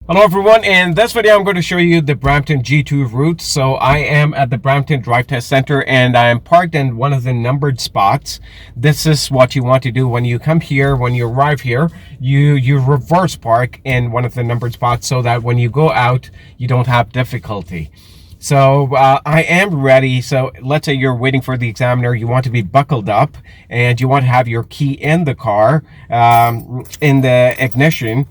Hello everyone, in this video I'm going to show you the Brampton G2 route. So I am at the Brampton Drive Test Center and I am parked in one of the numbered spots. This is what you want to do when you come here. When you arrive here, you reverse park in one of the numbered spots so that when you go out you don't have difficulty. So I am ready. So let's say you're waiting for the examiner, you want to be buckled up and you want to have your key in the car, in the ignition,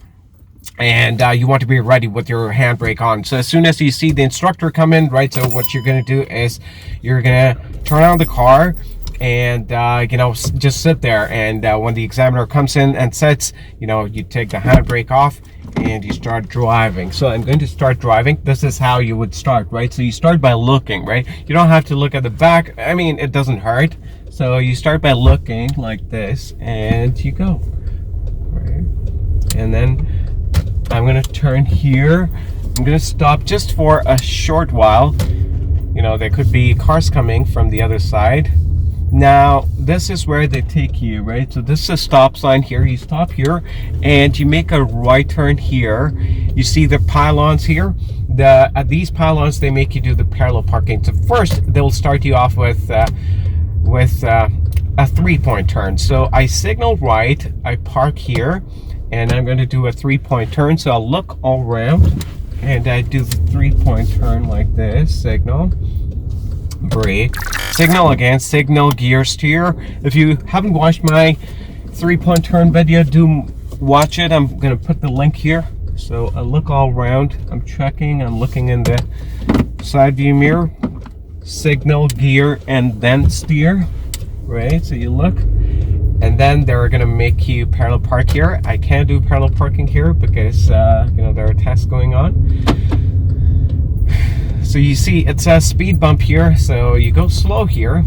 and you want to be ready with your handbrake on. So as soon as you see the instructor come in, right, so what you're going to do is you're going to turn on the car and just sit there, and when the examiner comes in and sits, you take the handbrake off and you start driving. So I'm going to start driving. This is how you would start, right? So you start by looking, right? You don't have to look at the back. I mean, it doesn't hurt. So you start by looking like this and you go, right? And then I'm going to turn here. I'm going to stop just for a short while. There could be cars coming from the other side. Now, this is where they take you, right? So this is a stop sign here. You stop here and you make a right turn here. You see the pylons here. At these pylons, they make you do the parallel parking. So first, they'll start you off with a 3-point turn. So I signal right, I park here, and I'm going to do a 3-point turn. So I'll look all around and I do the 3-point turn like this. Signal, brake, signal again, signal, gear, steer. If you haven't watched my 3-point turn video, do watch it. I'm going to put the link here. So I look all around, I'm checking, I'm looking in the side view mirror, signal, gear, and then steer, right? So you look, and then they're going to make you parallel park here. I can't do parallel parking here because there are tests going on. So you see it says speed bump here, so you go slow here.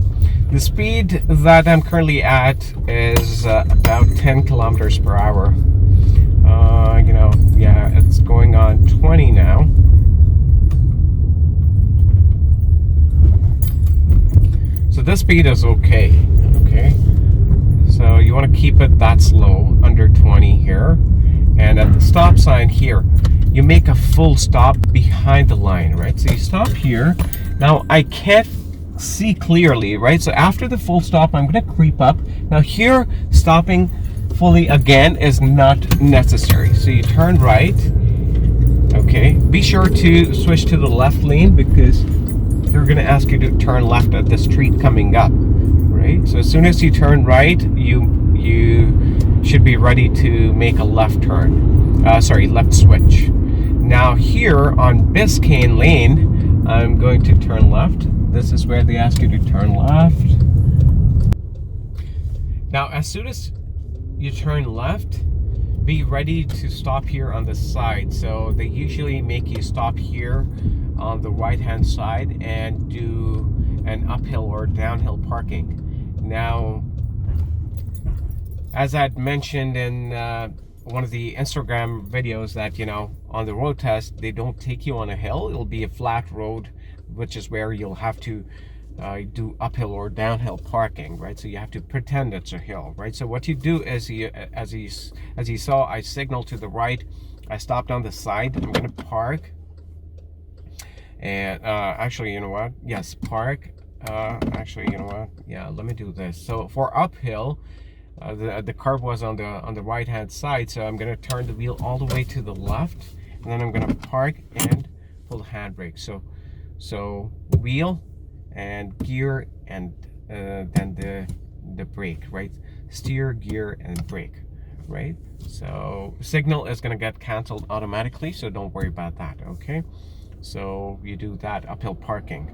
The speed that I'm currently at is about 10 kilometers per hour. Yeah, it's going on 20 now. So this speed is okay. So you want to keep it that slow, under 20 here. And at the stop sign here, you make a full stop behind the line, right? So you stop here. Now I can't see clearly, right? So after the full stop, I'm going to creep up. Now here, stopping fully again is not necessary. So you turn right. Okay, be sure to switch to the left lane because they're going to ask you to turn left at the street coming up. Right? So as soon as you turn right, you should be ready to make a left turn. Left switch. Now here on Biscayne Lane, I'm going to turn left. This is where they ask you to turn left. Now as soon as you turn left, be ready to stop here on the side. So they usually make you stop here on the right hand side and do an uphill or downhill parking. Now, as I'd mentioned in one of the Instagram videos, that on the road test they don't take you on a hill. It'll be a flat road, which is where you'll have to do uphill or downhill parking, right? So you have to pretend it's a hill, right? So what you do is as you saw, I signal to the right. I stopped on the side. I'm going to park, and actually, you know what? Yes, park. Actually, you know what? Yeah, let me do this. So for uphill, the curb was on the right hand side, so I'm going to turn the wheel all the way to the left, and then I'm going to park and pull the handbrake. So wheel and gear, and then the brake, right? Steer, gear, and brake, right? So signal is going to get canceled automatically, so don't worry about that. Okay, so you do that uphill parking.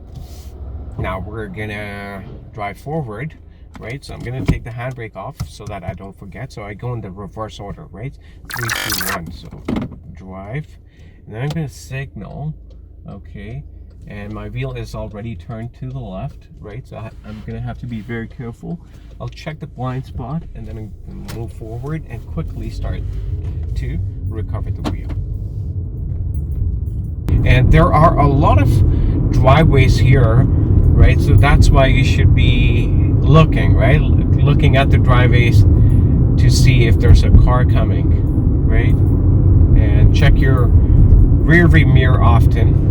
Now we're gonna drive forward, right? So I'm gonna take the handbrake off so that I don't forget. So I go in the reverse order, right? 3, 2, 1. So drive, and then I'm gonna signal, okay? And my wheel is already turned to the left, right? So I'm gonna have to be very careful. I'll check the blind spot and then I'm gonna move forward and quickly start to recover the wheel. And there are a lot of driveways here, right? So that's why you should be looking, right? Looking at the driveways to see if there's a car coming, right? And check your rear view mirror often.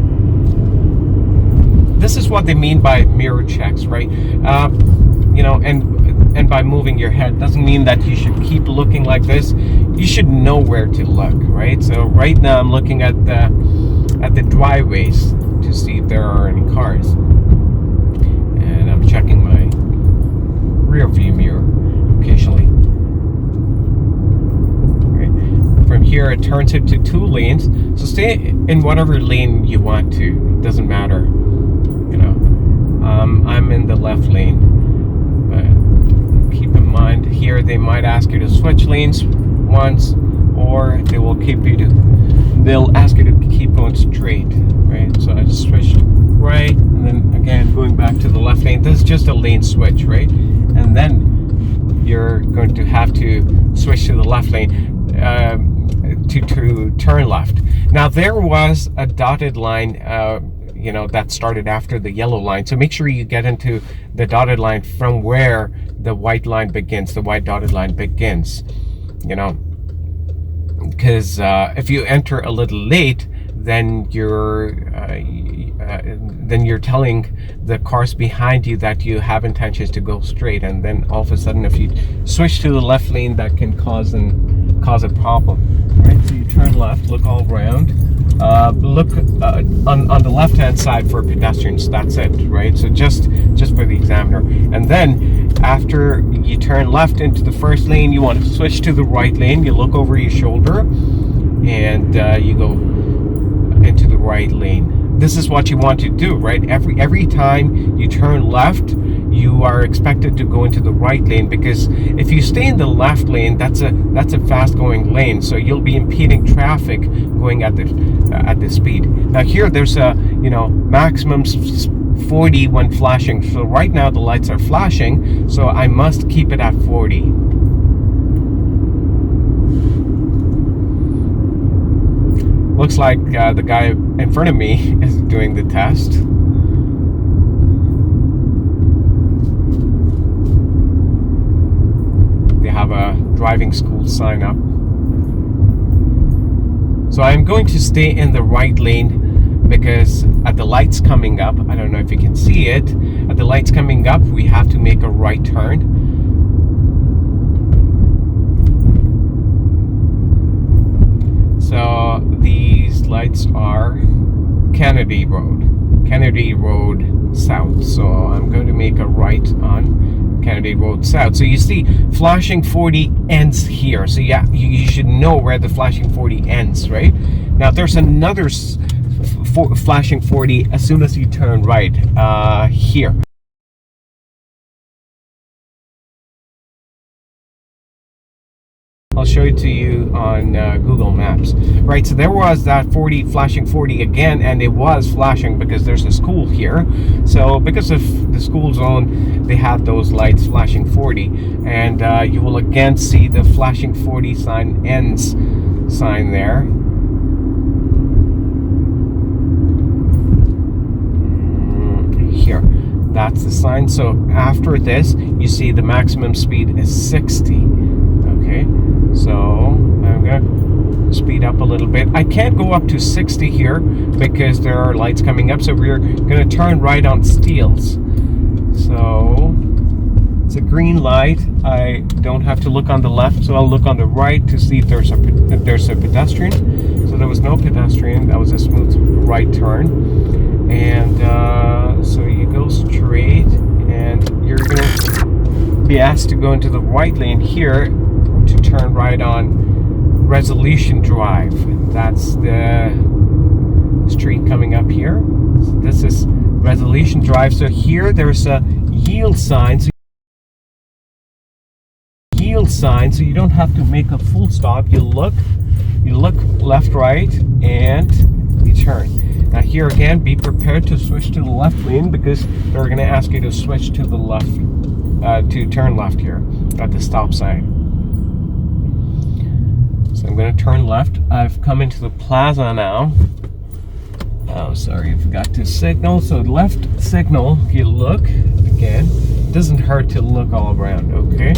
This is what they mean by mirror checks, right? You know, and by moving your head doesn't mean that you should keep looking like this. You should know where to look, right? So right now I'm looking at the driveways to see if there are any cars, and I'm checking my rear view mirror occasionally. Right. From here it turns into 2 lanes, so stay in whatever lane you want to. It doesn't matter, you know. I'm in the left lane, but keep in mind here they might ask you to switch lanes once, or they'll ask you to keep going straight, right? So I just switched right, and then again going back to the left lane. This is just a lane switch, right? And then you're going to have to switch to the left lane to turn left. Now there was a dotted line, you know, that started after the yellow line. So make sure you get into the dotted line from where the white line begins. The white dotted line begins, you know. Because if you enter a little late, then you're telling the cars behind you that you have intentions to go straight, and then all of a sudden, if you switch to the left lane, that can cause a problem. Right? So you turn left, look all around, look on the left-hand side for pedestrians. That's it, right? So just for the examiner, and then after you turn left into the first lane, you want to switch to the right lane. You look over your shoulder, and you go into the right lane. This is what you want to do, right? Every time you turn left, you are expected to go into the right lane, because if you stay in the left lane, that's a fast-going lane, so you'll be impeding traffic going at the speed. Now here, there's a maximum 40 when flashing. So right now the lights are flashing, so I must keep it at 40. Looks like the guy in front of me is doing the test. They have a driving school sign up. So I'm going to stay in the right lane, because at the lights coming up, I don't know if you can see it, at the lights coming up, we have to make a right turn. So these lights are Kennedy Road South. So I'm going to make a right on Kennedy Road South. So you see flashing 40 ends here. So yeah, you should know where the flashing 40 ends, right? Now there's another flashing 40 as soon as you turn right here. I'll show it to you on Google Maps. Right, so there was that flashing 40 again, and it was flashing because there's a school here. So because of the school zone, they have those lights flashing 40, and you will again see the flashing 40 sign ends sign there. Here, that's the sign. So after this, you see the maximum speed is 60. Okay, so I'm gonna speed up a little bit. I can't go up to 60 here because there are lights coming up, so we're gonna turn right on Steeles. So it's a green light. I don't have to look on the left, so I'll look on the right to see if there's a pedestrian. So there was no pedestrian. That was a smooth right turn, and so you go straight, and you're gonna be asked to go into the right lane here to turn right on Resolution Drive. That's the street coming up here. So this is Resolution Drive. So here there's a yield sign. So you don't have to make a full stop. You look left, right, and you turn. Now here again, be prepared to switch to the left lane, because they're going to ask you to switch to the left, to turn left here at the stop sign. So I'm going to turn left. I've come into the plaza now. Oh, sorry, I forgot to signal. So left signal, you look again. It doesn't hurt to look all around, okay?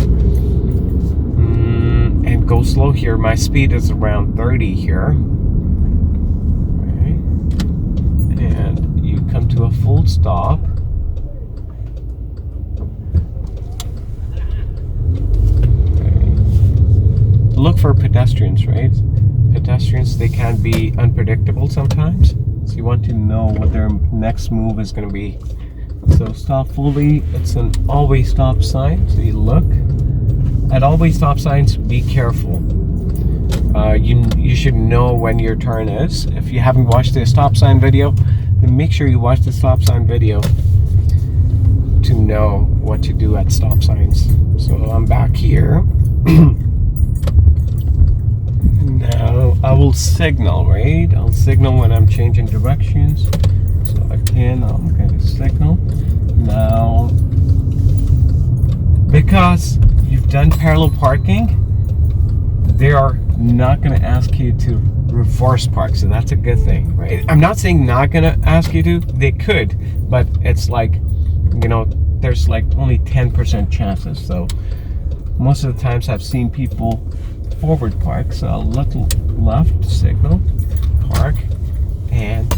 And go slow here. My speed is around 30 here. don't stop. Look for pedestrians, right? Pedestrians, they can be unpredictable sometimes. So you want to know what their next move is going to be. So stop fully. It's an always stop sign. So you look at always stop signs. Be careful. You should know when your turn is. If you haven't watched the stop sign video, then make sure you watch the stop sign video to know what to do at stop signs. So I'm back here. Now I will signal, right? I'll signal when I'm changing directions. So again, I'm going to signal. Now, because you've done parallel parking, they are not going to ask you to reverse park. So that's a good thing, right? I'm not saying not going to ask you to. They could, but it's like, you know, there's like only 10% chances. So most of the times I've seen people forward park. So I'll look left, signal, park, and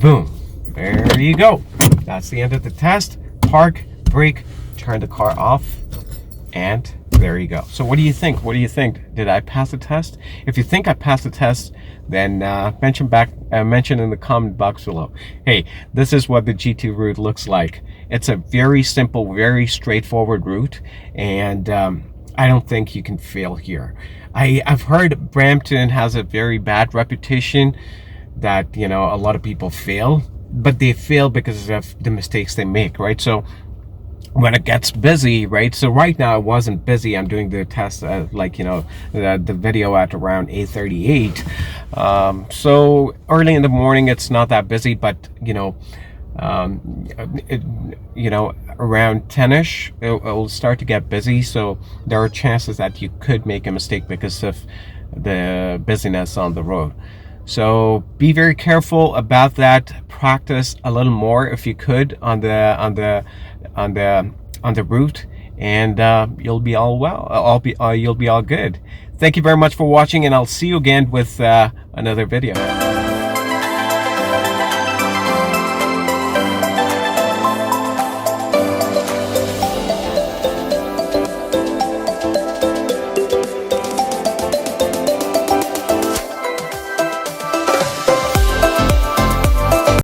boom, there you go. That's the end of the test. Park, brake, turn the car off, and there you go. So what do you think? What do you think? Did I pass the test? If you think I passed the test, then mention in the comment box below. Hey, this is what the G2 route looks like. It's a very simple, very straightforward route, and I don't think you can fail here. I've heard Brampton has a very bad reputation that, you know, a lot of people fail, but they fail because of the mistakes they make, right? So when it gets busy, right? So right now it wasn't busy. I'm doing the test like, you know, the video at around 8:38. So early in the morning, it's not that busy, but you know, around 10ish, it'll start to get busy. So there are chances that you could make a mistake because of the busyness on the road. So be very careful about that. Practice a little more if you could on the route, and you'll be all well. You'll be all good. Thank you very much for watching, and I'll see you again with another video.